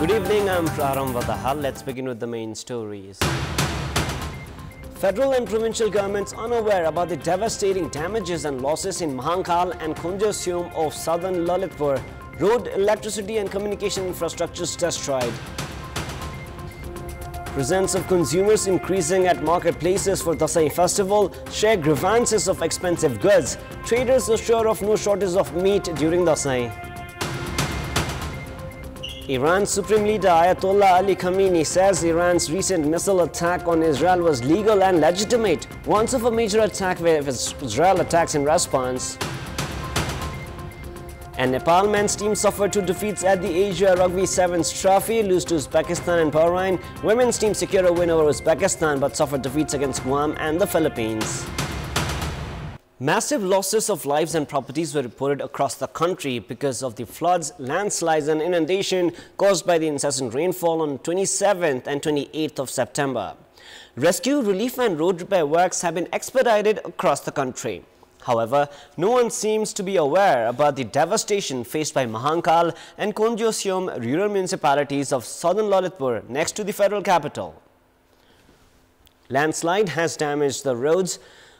Good evening, I'm Praram Vadahal. Let's begin with the main stories. Federal and provincial governments unaware about the devastating damages and losses in Mahankal and Konjasium of southern Lalitpur. Road, electricity and communication infrastructures destroyed. Presence of consumers increasing at marketplaces for Dasai festival. Share grievances of expensive goods. Traders assure of no shortage of meat during Dasai. Iran's Supreme Leader Ayatollah Ali Khamenei says Iran's recent missile attack on Israel was legal and legitimate, warns of a major attack if Israel attacks in response. And Nepal men's team suffered 2 defeats at the Asia Rugby Sevens Trophy, lose to Uzbekistan and Bahrain. Women's team secured a win over Uzbekistan but suffered defeats against Guam and the Philippines. Massive losses of lives and properties were reported across the country because of the floods, landslides and inundation caused by the incessant rainfall on 27th and 28th of September. Rescue, relief and road repair works have been expedited across the country. However, no one seems to be aware about the devastation faced by Mahankal and Konjasium rural municipalities of southern Lalitpur next to the federal capital. Landslide has damaged the roads.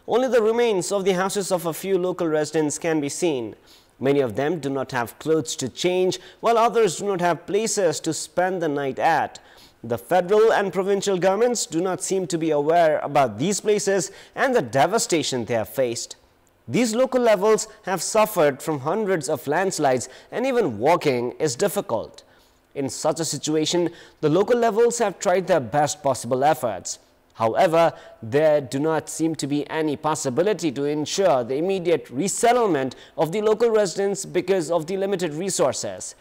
Only the remains of the houses of a few local residents can be seen. Many of them do not have clothes to change, while others do not have places to spend the night at. The federal and provincial governments do not seem to be aware about these places and the devastation they have faced. These local levels have suffered from hundreds of landslides and even walking is difficult. In such a situation, the local levels have tried their best possible efforts. However, there do not seem to be any possibility to ensure the immediate resettlement of the local residents because of the limited resources.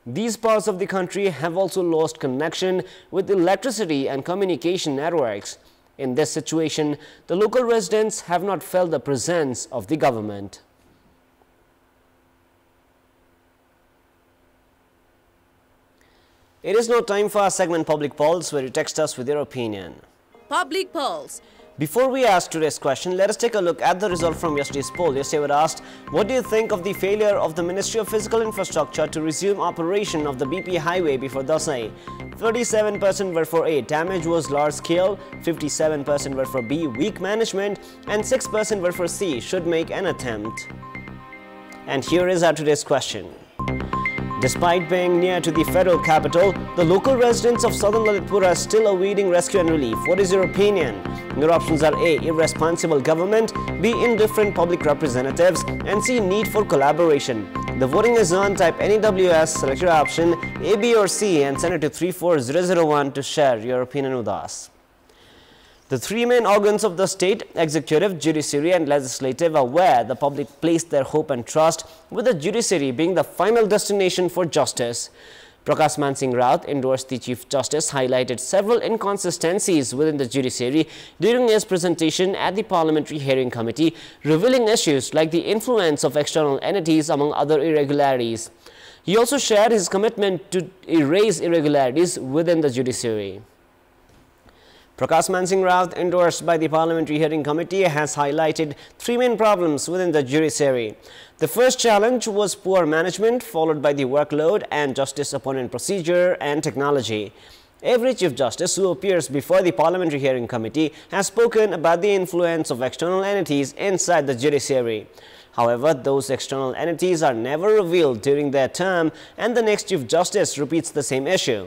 These parts of the country have also lost connection with electricity and communication networks. In this situation, the local residents have not felt the presence of the government. It is now time for our segment Public Polls, where you text us with your opinion. Public Polls. Before we ask today's question, let us take a look at the result from yesterday's poll. Yesterday we asked, what do you think of the failure of the Ministry of Physical Infrastructure to resume operation of the BP highway before Dasai? 37% were for A, damage was large scale, 57% were for B, weak management, and 6% were for C, should make an attempt. And here is our today's question. Despite being near to the federal capital, the local residents of southern Lalitpur are still awaiting rescue and relief. What is your opinion? Your options are A, irresponsible government, B, indifferent public representatives, and C, need for collaboration. The voting is on. Type NEWS, select your option A, B or C and send it to 34001 to share your opinion with us. The 3 main organs of the state, executive, judiciary and legislative, are where the public placed their hope and trust, with the judiciary being the final destination for justice. Prakash Man Singh Raut endorsed the Chief Justice, highlighted several inconsistencies within the judiciary during his presentation at the Parliamentary Hearing Committee, revealing issues like the influence of external entities among other irregularities. He also shared his commitment to erase irregularities within the judiciary. Prakash Man Singh Raut, endorsed by the Parliamentary Hearing Committee, has highlighted 3 main problems within the judiciary. The first challenge was poor management, followed by the workload and justice appointment procedure and technology. Every Chief Justice who appears before the Parliamentary Hearing Committee has spoken about the influence of external entities inside the judiciary. However, those external entities are never revealed during their term, and the next Chief Justice repeats the same issue.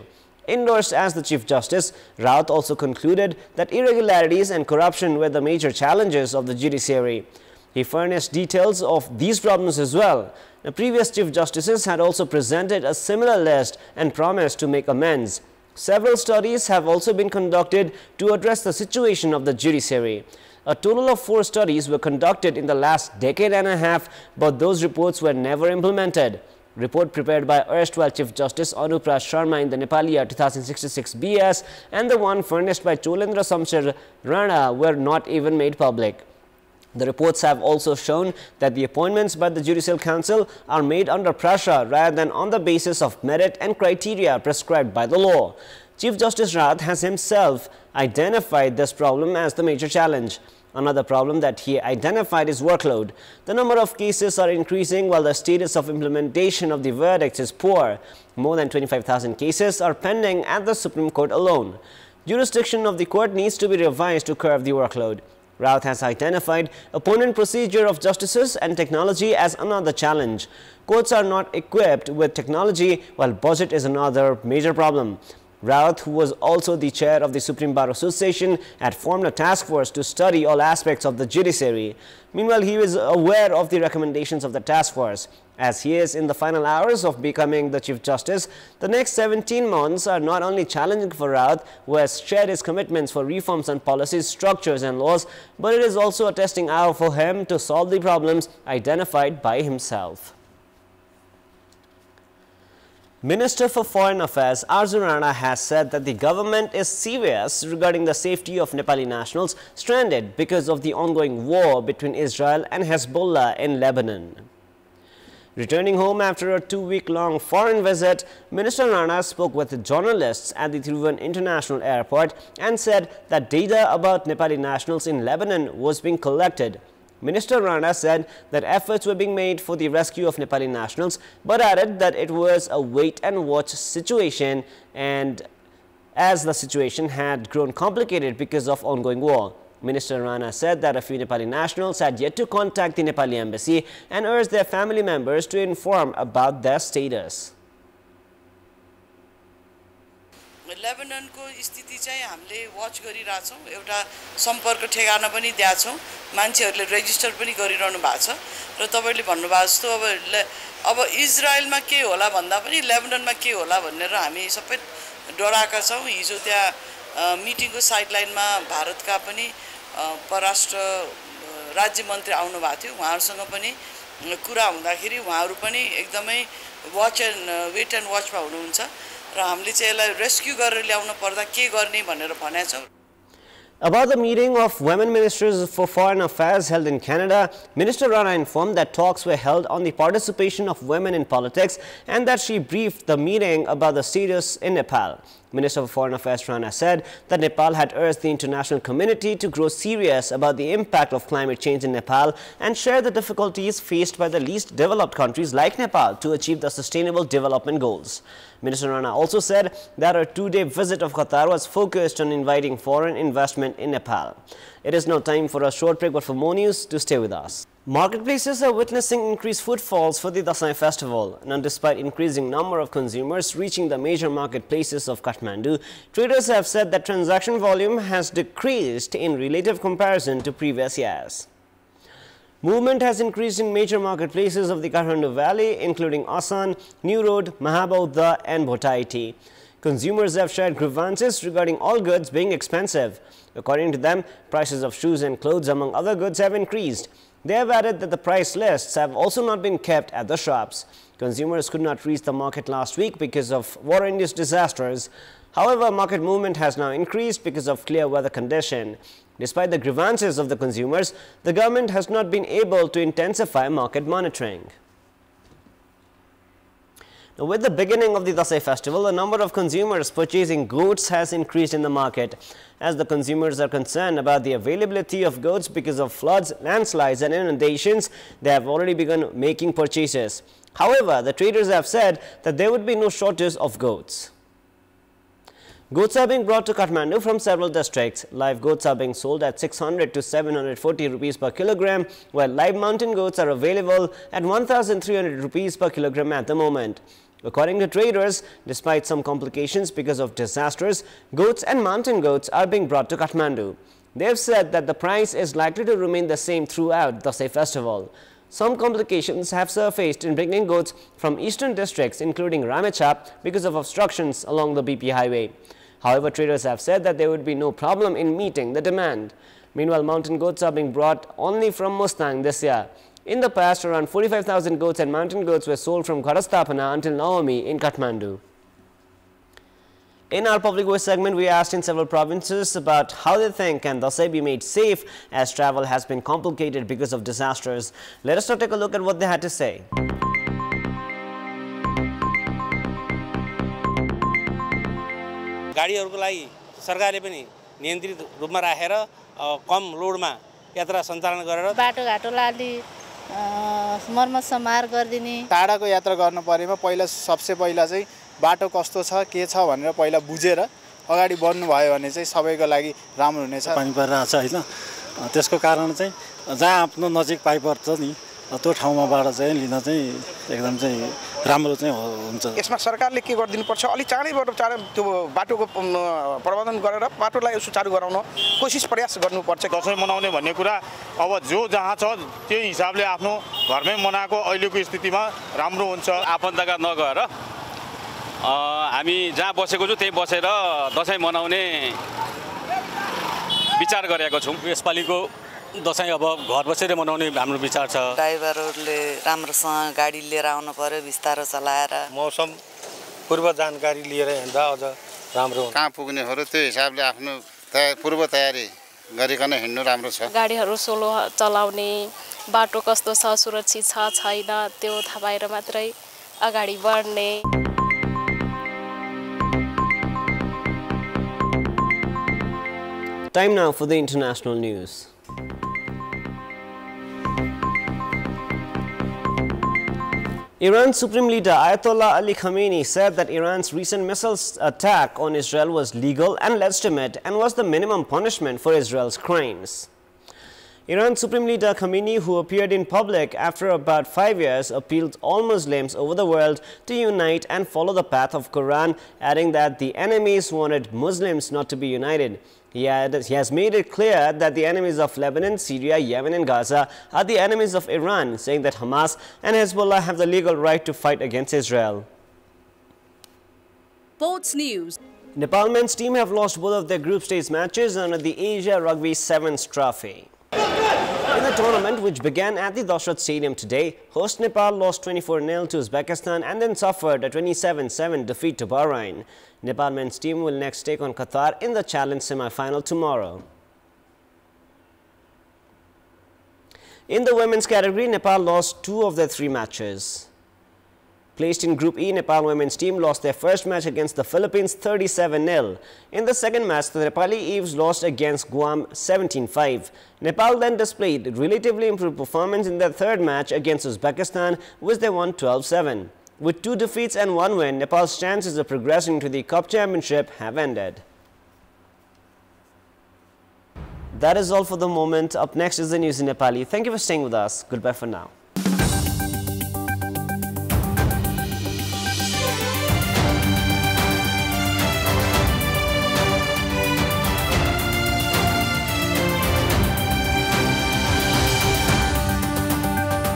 Endorsed as the Chief Justice, Raut also concluded that irregularities and corruption were the major challenges of the judiciary. He furnished details of these problems as well. The previous Chief Justices had also presented a similar list and promised to make amends. Several studies have also been conducted to address the situation of the judiciary. A total of 4 studies were conducted in the last decade and a half, but those reports were never implemented. Report prepared by erstwhile Chief Justice Anupra Sharma in the Nepali year 2066 BS and the one furnished by Cholendra Samachar Rana were not even made public. The reports have also shown that the appointments by the Judicial Council are made under pressure rather than on the basis of merit and criteria prescribed by the law. Chief Justice Raut has himself identified this problem as the major challenge. Another problem that he identified is workload. The number of cases are increasing while the status of implementation of the verdicts is poor. More than 25,000 cases are pending at the Supreme Court alone. Jurisdiction of the court needs to be revised to curb the workload. Raut has identified opponent procedure of justices and technology as another challenge. Courts are not equipped with technology, while budget is another major problem. Raut, who was also the chair of the Supreme Bar Association, had formed a task force to study all aspects of the judiciary. Meanwhile, he was aware of the recommendations of the task force. As he is in the final hours of becoming the Chief Justice, the next 17 months are not only challenging for Raut, who has shared his commitments for reforms on policies, structures and laws, but it is also a testing hour for him to solve the problems identified by himself. Minister for Foreign Affairs Arjun Rana has said that the government is serious regarding the safety of Nepali nationals stranded because of the ongoing war between Israel and Hezbollah in Lebanon. Returning home after a 2-week-long foreign visit, Minister Rana spoke with journalists at the Trivandrum International Airport and said that data about Nepali nationals in Lebanon was being collected. Minister Rana said that efforts were being made for the rescue of Nepali nationals, but added that it was a wait-and-watch situation, and as the situation had grown complicated because of ongoing war. Minister Rana said that a few Nepali nationals had yet to contact the Nepali embassy and urged their family members to inform about their status. Lebanon को स्थिति चाहिँ हामीले watch गरिराछौं एउटा सम्पर्क ठेगाना पनि दियाछौं मान्छेहरुले resistor पनि गरिरहनु भएको छ र तपाईले भन्नु भएको जस्तो अब इजरायलमा के होला भन्दा पनि लेबननमा के होला भनेर हामी सबै डराएका छौं हिजो त्यहाँ मिटिङको साइडलाइनमा भारतका पनि परराष्ट्र राज्य मन्त्री आउनु भएको थियो उहाँहरुसँग पनि कुरा हुँदाखेरि उहाँहरु पनि एकदमै वाच एन्ड वेट एन्ड वाचमा हुनुहुन्छ र हामीले चाहिँ यसलाई रेस्क्यु गरेर ल्याउन पर्दा के गर्ने भनेर भनेको छौं. About the meeting of women ministers for foreign affairs held in Canada, Minister Rana informed that talks were held on the participation of women in politics and that she briefed the meeting about the status in Nepal. Minister for Foreign Affairs Rana said that Nepal had urged the international community to grow serious about the impact of climate change in Nepal and share the difficulties faced by the least developed countries like Nepal to achieve the Sustainable Development Goals. Minister Rana also said that her 2-day visit of Qatar was focused on inviting foreign investment in Nepal. It is now time for a short break, but for more news, do stay with us. Marketplaces are witnessing increased footfalls for the Dasai festival. Now, despite increasing number of consumers reaching the major marketplaces of Kathmandu, traders have said that transaction volume has decreased in relative comparison to previous years. Movement has increased in major marketplaces of the Kathmandu Valley, including Asan, New Road, Mahabodha and Bhotaiti. Consumers have shared grievances regarding all goods being expensive. According to them, prices of shoes and clothes among other goods have increased. They have added that the price lists have also not been kept at the shops. Consumers could not reach the market last week because of war-induced disasters. However, market movement has now increased because of clear weather condition. Despite the grievances of the consumers, the government has not been able to intensify market monitoring. Now, with the beginning of the Dasai festival, the number of consumers purchasing goats has increased in the market. As the consumers are concerned about the availability of goats because of floods, landslides and inundations, they have already begun making purchases. However, the traders have said that there would be no shortage of goats. Goats are being brought to Kathmandu from several districts. Live goats are being sold at 600 to 740 rupees per kilogram, while live mountain goats are available at 1,300 rupees per kilogram at the moment. According to traders, despite some complications because of disasters, goats and mountain goats are being brought to Kathmandu. They have said that the price is likely to remain the same throughout the Dasai festival. Some complications have surfaced in bringing goats from eastern districts, including Ramechhap, because of obstructions along the BP highway. However, traders have said that there would be no problem in meeting the demand. Meanwhile, mountain goats are being brought only from Mustang this year. In the past, around 45,000 goats and mountain goats were sold from Gharastapana until Navami in Kathmandu. In our public voice segment, we asked in several provinces about how they think can Dasai be made safe as travel has been complicated because of disasters. Let us now take a look at what they had to say. गाडीहरुको लागि सरकारले पनि नियन्त्रित रूपमा राखेर कम लोडमा यात्रा सञ्चालन गरेर बाटोघाटोलाई अलि मर्मत समार गरिदिने। टाढाको यात्रा गर्न परेमा पहिला सबसे पहिला चाहिँ बाटो कस्तो छ के छ भनेर पहिला बुझेर अगाडि बढ्नु भयो भने चाहिँ सबैको लागि राम्रो हुनेछ। पानी परिरहेछ हैन, त्यसको कारण चाहिँ जहाँ आफ्नो नजिक पाइपर्छ नि त्यो ठाउँमाबाट चाहिँ लिन चाहिँ एकदम चाहिँ राम्रो चाहिँ हुन्छ। यसमा सरकारले के गरिदिनुपर्छ, अलि चाँडैबाट त्यो बाटोको प्रबन्धन गरेर बाटोलाई सुचारू गराउन कोसिस प्रयास गर्नुपर्छ। दसैँ मनाउने भन्ने कुरा अब जो जहाँ छ त्यो हिसाबले आफ्नो घरमै मनाएको अहिलेको स्थितिमा राम्रो हुन्छ। आफन्तका नगएर हामी जहाँ बसेको छु त्यही बसेर दसैँ मनाउने विचार गरेको छौँ। यसपालिको दसैँ अब घर बसेर मनाउने हाम्रो विचार छ। ड्राइभरहरूले राम्रोसँग गाडी लिएर आउनु पर्यो, बिस्तारो चलाएर। मौसम पूर्व जानकारी लिएर हिँड्दा अझ राम्रो हुन्छ। कहाँ पुग्ने हो र त्यो हिसाबले आफ्नो पूर्व तयारी गरिकन हिँड्नु राम्रो छ। गाडीहरू सोलो चलाउने, बाटो कस्तो छ, सुरक्षित छ छैन त्यो थाहा पाएर मात्रै अगाडि बढ्ने। Time now for the international news. Iran's Supreme Leader Ayatollah Ali Khamenei said that Iran's recent missile attack on Israel was legal and legitimate and was the minimum punishment for Israel's crimes. Iran's Supreme Leader Khamenei, who appeared in public after about 5 years, appealed all Muslims over the world to unite and follow the path of Quran, adding that the enemies wanted Muslims not to be united. He has made it clear that the enemies of Lebanon, Syria, Yemen and Gaza are the enemies of Iran, saying that Hamas and Hezbollah have the legal right to fight against Israel. Sports news. Nepal men's team have lost both of their group stage matches under the Asia Rugby Sevens Trophy. In the tournament, which began at the Dashrath Stadium today, host Nepal lost 24-0 to Uzbekistan and then suffered a 27-7 defeat to Bahrain. Nepal men's team will next take on Qatar in the Challenge semi-final tomorrow. In the women's category, Nepal lost 2 of their 3 matches. Placed in Group E, Nepal women's team lost their first match against the Philippines 37-0. In the second match, the Nepali Eves lost against Guam 17-5. Nepal then displayed relatively improved performance in their third match against Uzbekistan, which they won 12-7. With 2 defeats and 1 win, Nepal's chances of progressing to the Cup Championship have ended. That is all for the moment. Up next is the news in Nepali. Thank you for staying with us. Goodbye for now.